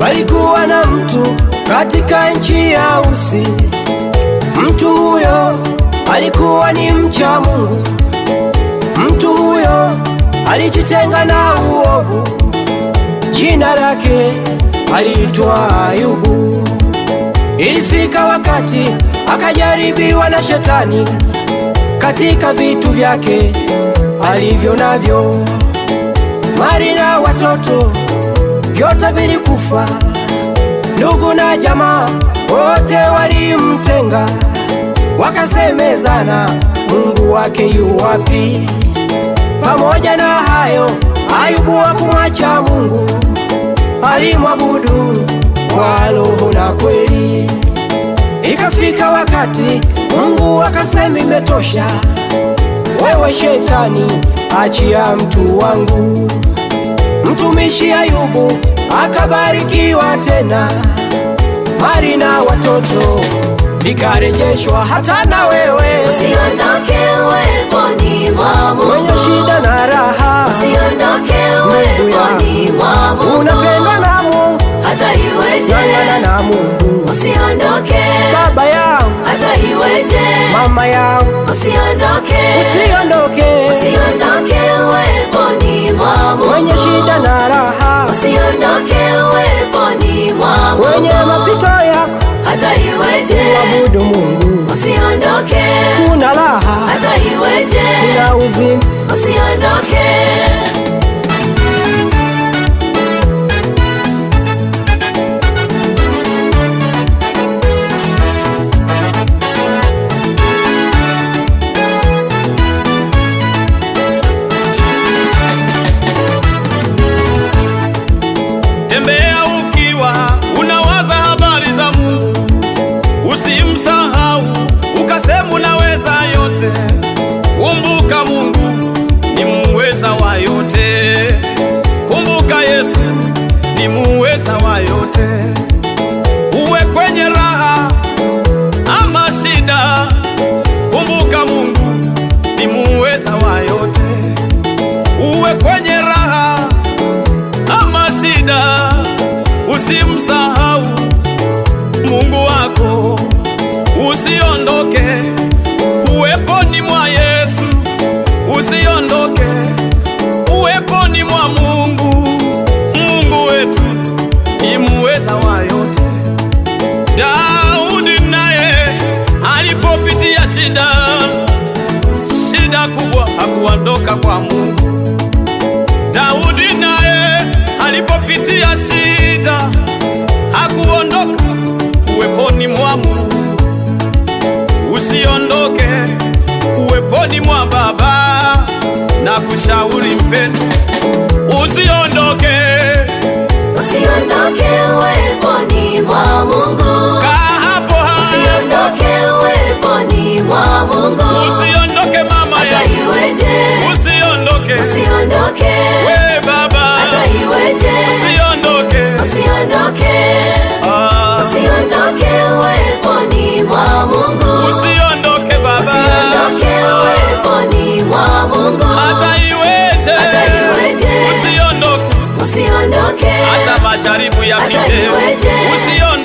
palikuwa na mtu katika nchi ya Usi. Mtu huyo alikuwa ni mcha Mungu. Mtu huyo alijitenga na uovu. Jina lake aliitwa Ayubu. Ilifika wakati akajaribiwa na Shetani katika vitu vyake alivyo navyo. Mali na watoto vyote vilikufa. Ndugu na jamaa wote walimtenga, wakasemezana, Mungu wake yu wapi? Pamoja na hayo, Ayubu hakumwacha Mungu, alimwabudu kwa roho na kweli. Ikafika wakati Mungu akasema, imetosha, wewe Shetani, achia mtu wangu. Mtumishi Ayubu akabarikiwa tena, mali na watoto vikarejeshwa. Hata na wewe usiondoke uweponi mwa Mungu, mwenye shida na raha, usiondoke uweponi mwa Mungu. Unapendwa na Mungu, hata iweje, ng'ang'ana na Mungu. Usiondoke baba yangu, hata iweje, mama yangu, usiondoke, usiondoke, usiondoke uweponi mwa Mungu. mwenye shida na raha, usiondoke uweponi mwa Mungu. wenye mapito yako, hata iweje, mwabudu Mungu. usiondoke, Kuna raha, hata iweje, kuna uzima, usiondoke. Tembea ukiwa unawaza habari za Mungu, usimsahau ukasema unaweza yote. Kumbuka Mungu ni muweza wa yote, kumbuka Yesu ni muweza wa yote. Uwe kwenye raha ama shida, kumbuka Mungu ni muweza wa yote. Uwe kwenye raha ama shida, usimsahau Mungu wako. Usiondoke uweponi mwa Yesu, usiondoke uweponi mwa Mungu. Mungu wetu ni muweza wa yote. Daudi naye alipopitia shida kubwa, hakuondoka kwa Mungu. Daudi naye alipopitia shida, hakuondoka uweponi mwa Mungu. Usiondoke uweponi mwa Baba, na kushauri mpendo, usiondoke, usiondoke uweponi mwa Mungu. kaa hapo hapo, usiondoke uweponi mwa Mungu. usiondoke mama hata yangu, iweje, usiondoke, usiondoke, we baba, hata iweje, usiondoke, usiondoke, ah, usiondoke uweponi mwa Mungu. usiondoke baba, usiondoke uweponi mwa Mungu. hata iweje, hata iweje, usiondoke, usiondoke, hata majaribu yapite, hata iweje, usiondoke.